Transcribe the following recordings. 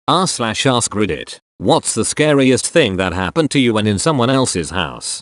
r/AskReddit. What's the scariest thing that happened to you when in someone else's house?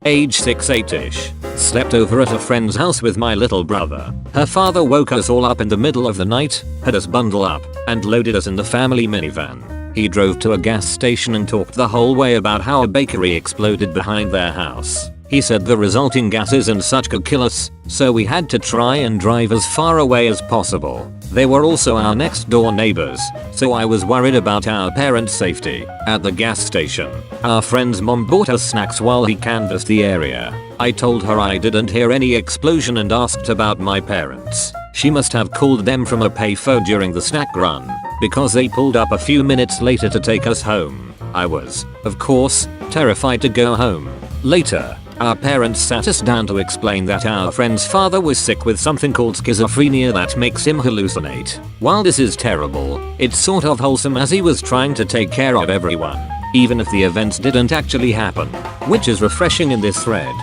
Age 6-8ish. Slept over at a friend's house with my little brother. Her father woke us all up in the middle of the night, had us bundle up, and loaded us in the family minivan. He drove to a gas station and talked the whole way about how a bakery exploded behind their house. He said the resulting gases and such could kill us, so we had to try and drive as far away as possible. They were also our next door neighbors, so I was worried about our parents' safety. At the gas station, our friend's mom bought us snacks while he canvassed the area. I told her I didn't hear any explosion and asked about my parents. She must have called them from a payphone during the snack run, because they pulled up a few minutes later to take us home. I was, of course, terrified to go home. Later, our parents sat us down to explain that our friend's father was sick with something called schizophrenia that makes him hallucinate. While this is terrible, it's sort of wholesome as he was trying to take care of everyone, even if the events didn't actually happen, which is refreshing in this thread.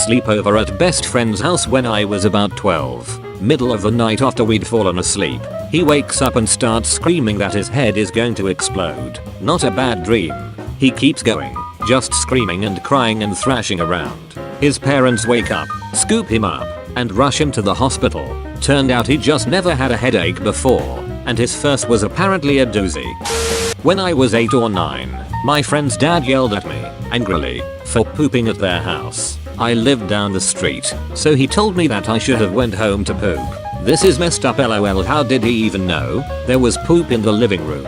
Sleepover at best friend's house when I was about 12. Middle of the night after we'd fallen asleep, he wakes up and starts screaming that his head is going to explode. Not a bad dream. He keeps going, just screaming and crying and thrashing around. His parents wake up, scoop him up, and rush him to the hospital. Turned out he just never had a headache before, and his first was apparently a doozy. When I was 8 or 9, my friend's dad yelled at me, angrily, for pooping at their house. I lived down the street, so he told me that I should have went home to poop. This is messed up lol, how did he even know? There was poop in the living room.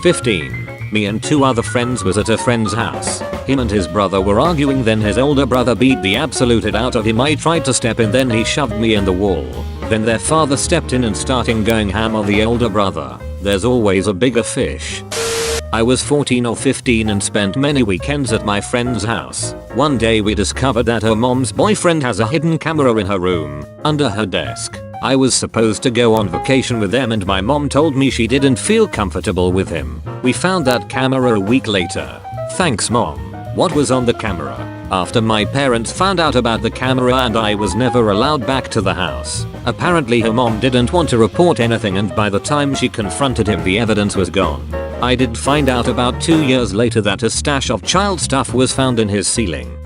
15. Me and 2 other friends was at a friend's house. Him and his brother were arguing, then his older brother beat the absolute out of him. I tried to step in, then he shoved me in the wall. Then their father stepped in and started going ham on the older brother. There's always a bigger fish. I was 14 or 15 and spent many weekends at my friend's house. One day we discovered that her mom's boyfriend has a hidden camera in her room, under her desk. I was supposed to go on vacation with them and my mom told me she didn't feel comfortable with him. We found that camera a week later. Thanks mom. What was on the camera? After my parents found out about the camera and I was never allowed back to the house. Apparently her mom didn't want to report anything and by the time she confronted him the evidence was gone. I did find out about 2 years later that a stash of child stuff was found in his ceiling.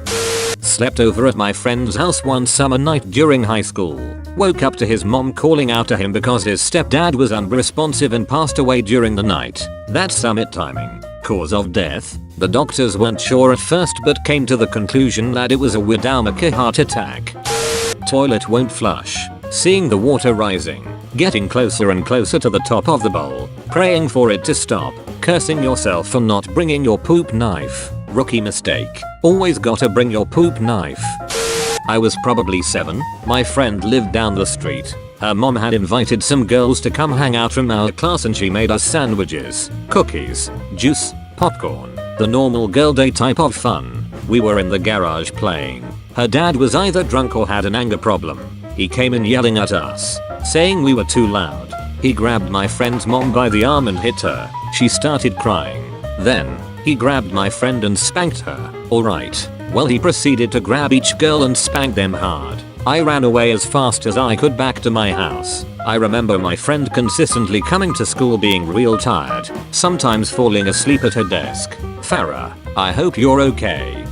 Slept over at my friend's house one summer night during high school. Woke up to his mom calling out to him because his stepdad was unresponsive and passed away during the night. That's summit timing. Cause of death? The doctors weren't sure at first but came to the conclusion that it was a Widowmaker heart attack. Toilet won't flush. Seeing the water rising. Getting closer and closer to the top of the bowl. Praying for it to stop. Cursing yourself for not bringing your poop knife. Rookie mistake. Always gotta bring your poop knife. I was probably 7. My friend lived down the street. Her mom had invited some girls to come hang out from our class and she made us sandwiches, cookies, juice, popcorn. The normal girl day type of fun. We were in the garage playing. Her dad was either drunk or had an anger problem. He came in yelling at us, saying we were too loud. He grabbed my friend's mom by the arm and hit her. She started crying. Then, he grabbed my friend and spanked her. Alright. Well, he proceeded to grab each girl and spank them hard. I ran away as fast as I could back to my house. I remember my friend consistently coming to school being real tired, sometimes falling asleep at her desk. Farah, I hope you're okay.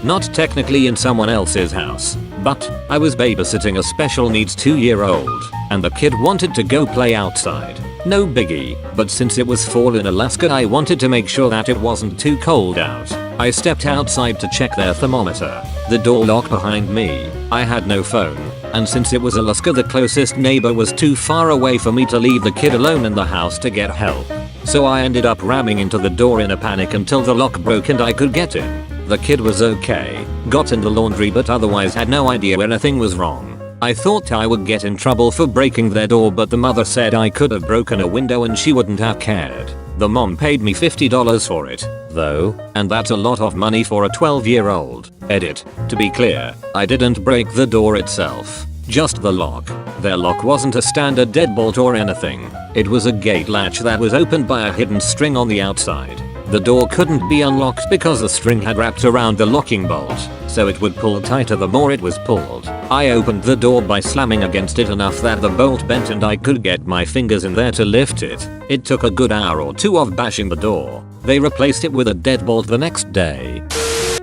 Not technically in someone else's house, but I was babysitting a special needs 2-year-old, and the kid wanted to go play outside. No biggie, but since it was fall in Alaska I wanted to make sure that it wasn't too cold out. I stepped outside to check their thermometer. The door locked behind me. I had no phone, and since it was Alaska the closest neighbor was too far away for me to leave the kid alone in the house to get help. So I ended up ramming into the door in a panic until the lock broke and I could get in. The kid was okay, got in the laundry but otherwise had no idea anything was wrong. I thought I would get in trouble for breaking their door but the mother said I could have broken a window and she wouldn't have cared. The mom paid me $50 for it, though, and that's a lot of money for a 12-year-old. Edit. To be clear, I didn't break the door itself, just the lock. Their lock wasn't a standard deadbolt or anything. It was a gate latch that was opened by a hidden string on the outside. The door couldn't be unlocked because the string had wrapped around the locking bolt, so it would pull tighter the more it was pulled. I opened the door by slamming against it enough that the bolt bent and I could get my fingers in there to lift it. It took a good hour or two of bashing the door. They replaced it with a deadbolt the next day.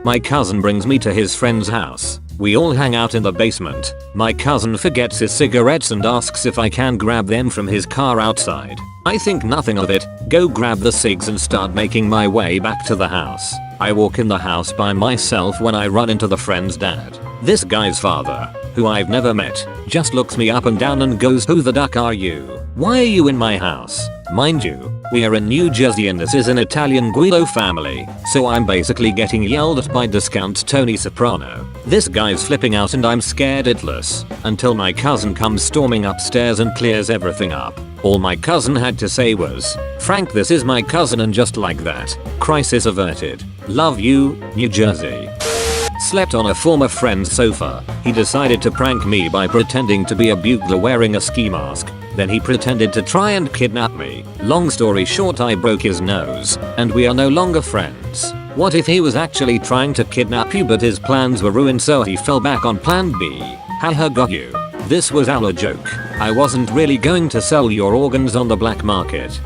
My cousin brings me to his friend's house. We all hang out in the basement. My cousin forgets his cigarettes and asks if I can grab them from his car outside. I think nothing of it, go grab the cigs and start making my way back to the house. I walk in the house by myself when I run into the friend's dad. This guy's father, who I've never met, just looks me up and down and goes, "Who the duck are you? Why are you in my house?" Mind you, we are in New Jersey and this is an Italian Guido family, so I'm basically getting yelled at by discount Tony Soprano. This guy's flipping out and I'm scared shitless, until my cousin comes storming upstairs and clears everything up. All my cousin had to say was, "Frank, this is my cousin," and just like that, crisis averted. Love you, New Jersey. Slept on a former friend's sofa. He decided to prank me by pretending to be a bugler wearing a ski mask. Then he pretended to try and kidnap me. Long story short, I broke his nose, and we are no longer friends. What if he was actually trying to kidnap you but his plans were ruined so he fell back on plan B? Haha, got you. This was our joke. I wasn't really going to sell your organs on the black market.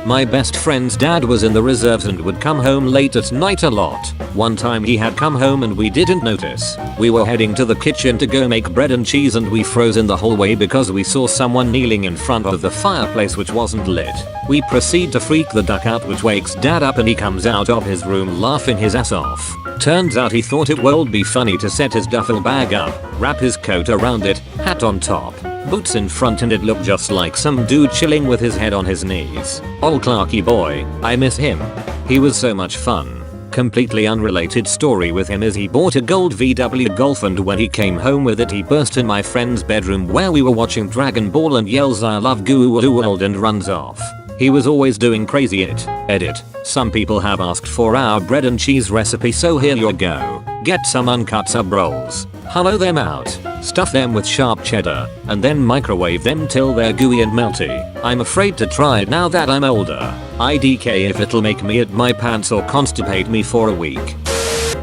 My best friend's dad was in the reserves and would come home late at night a lot. One time he had come home and we didn't notice. We were heading to the kitchen to go make bread and cheese and we froze in the hallway because we saw someone kneeling in front of the fireplace which wasn't lit. We proceed to freak the duck out, which wakes dad up and he comes out of his room laughing his ass off. Turns out he thought it would be funny to set his duffel bag up, wrap his coat around it, hat on top, boots in front, and it looked just like some dude chilling with his head on his knees. Old Clarky boy, I miss him. He was so much fun. Completely unrelated story with him is he bought a gold VW Golf and when he came home with it he burst in my friend's bedroom where we were watching Dragon Ball and yells "I love Goo World" and runs off. He was always doing crazy it. Edit. Some people have asked for our bread and cheese recipe, so here you go. Get some uncut sub rolls. Hollow them out. Stuff them with sharp cheddar. And then microwave them till they're gooey and melty. I'm afraid to try it now that I'm older. IDK if it'll make me at my pants or constipate me for a week.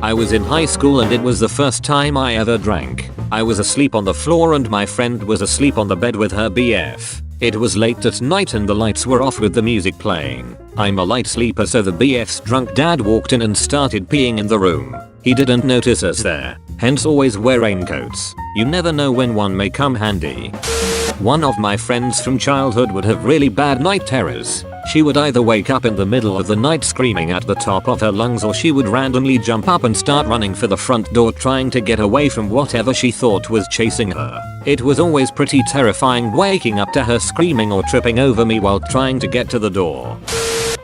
I was in high school and it was the first time I ever drank. I was asleep on the floor and my friend was asleep on the bed with her BF. It was late at night and the lights were off with the music playing. I'm a light sleeper, so the BF's drunk dad walked in and started peeing in the room. He didn't notice us there, hence always wear raincoats. You never know when one may come handy. One of my friends from childhood would have really bad night terrors. She would either wake up in the middle of the night screaming at the top of her lungs, or she would randomly jump up and start running for the front door trying to get away from whatever she thought was chasing her. It was always pretty terrifying waking up to her screaming or tripping over me while trying to get to the door.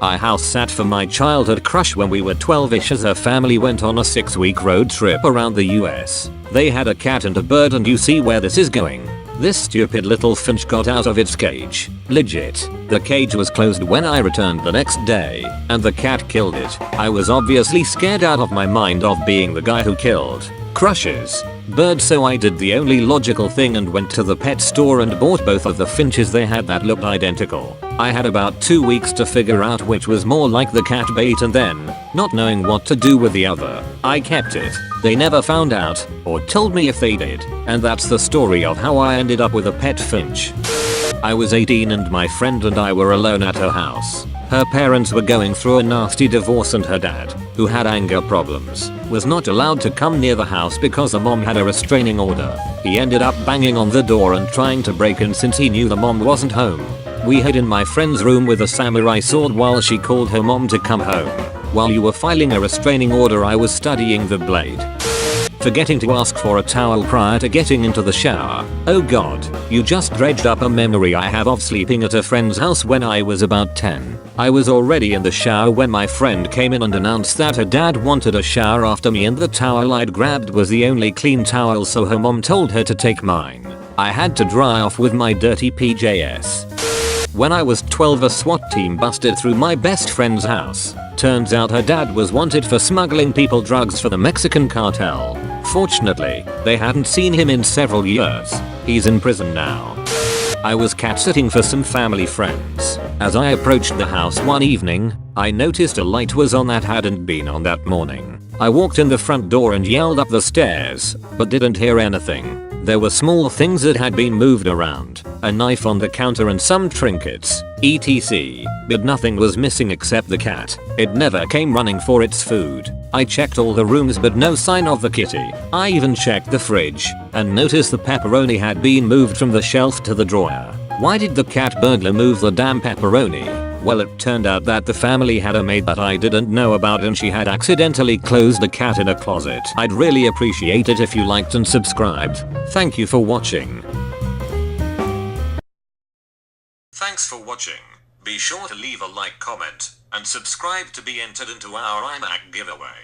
I house sat for my childhood crush when we were 12ish as her family went on a 6-week road trip around the US. They had a cat and a bird, and you see where this is going. This stupid little finch got out of its cage. Legit. The cage was closed when I returned the next day, and the cat killed it. I was obviously scared out of my mind of being the guy who killed Crush's bird, so I did the only logical thing and went to the pet store and bought both of the finches they had that looked identical. I had about 2 weeks to figure out which was more like the cat bait, and then, not knowing what to do with the other, I kept it. They never found out, or told me if they did, and that's the story of how I ended up with a pet finch. I was 18 and my friend and I were alone at her house. Her parents were going through a nasty divorce and her dad, who had anger problems, was not allowed to come near the house because the mom had a restraining order. He ended up banging on the door and trying to break in since he knew the mom wasn't home. We hid in my friend's room with a samurai sword while she called her mom to come home. While you were filing a restraining order, I was studying the blade. Forgetting to ask for a towel prior to getting into the shower. Oh god, you just dredged up a memory I have of sleeping at a friend's house when I was about 10. I was already in the shower when my friend came in and announced that her dad wanted a shower after me, and the towel I'd grabbed was the only clean towel, so her mom told her to take mine. I had to dry off with my dirty PJs. When I was 12, a SWAT team busted through my best friend's house. Turns out her dad was wanted for smuggling people drugs for the Mexican cartel. Fortunately, they hadn't seen him in several years. He's in prison now. I was cat sitting for some family friends. As I approached the house one evening, I noticed a light was on that hadn't been on that morning. I walked in the front door and yelled up the stairs, but didn't hear anything. There were small things that had been moved around, a knife on the counter and some trinkets, etc. But nothing was missing except the cat. It never came running for its food. I checked all the rooms but no sign of the kitty. I even checked the fridge and noticed the pepperoni had been moved from the shelf to the drawer. Why did the cat burglar move the damn pepperoni? Well, it turned out that the family had a maid that I didn't know about and she had accidentally closed the cat in a closet. I'd really appreciate it if you liked and subscribed. Thank you for watching. Thanks for watching. Be sure to leave a like, comment, and subscribe to be entered into our iMac giveaway.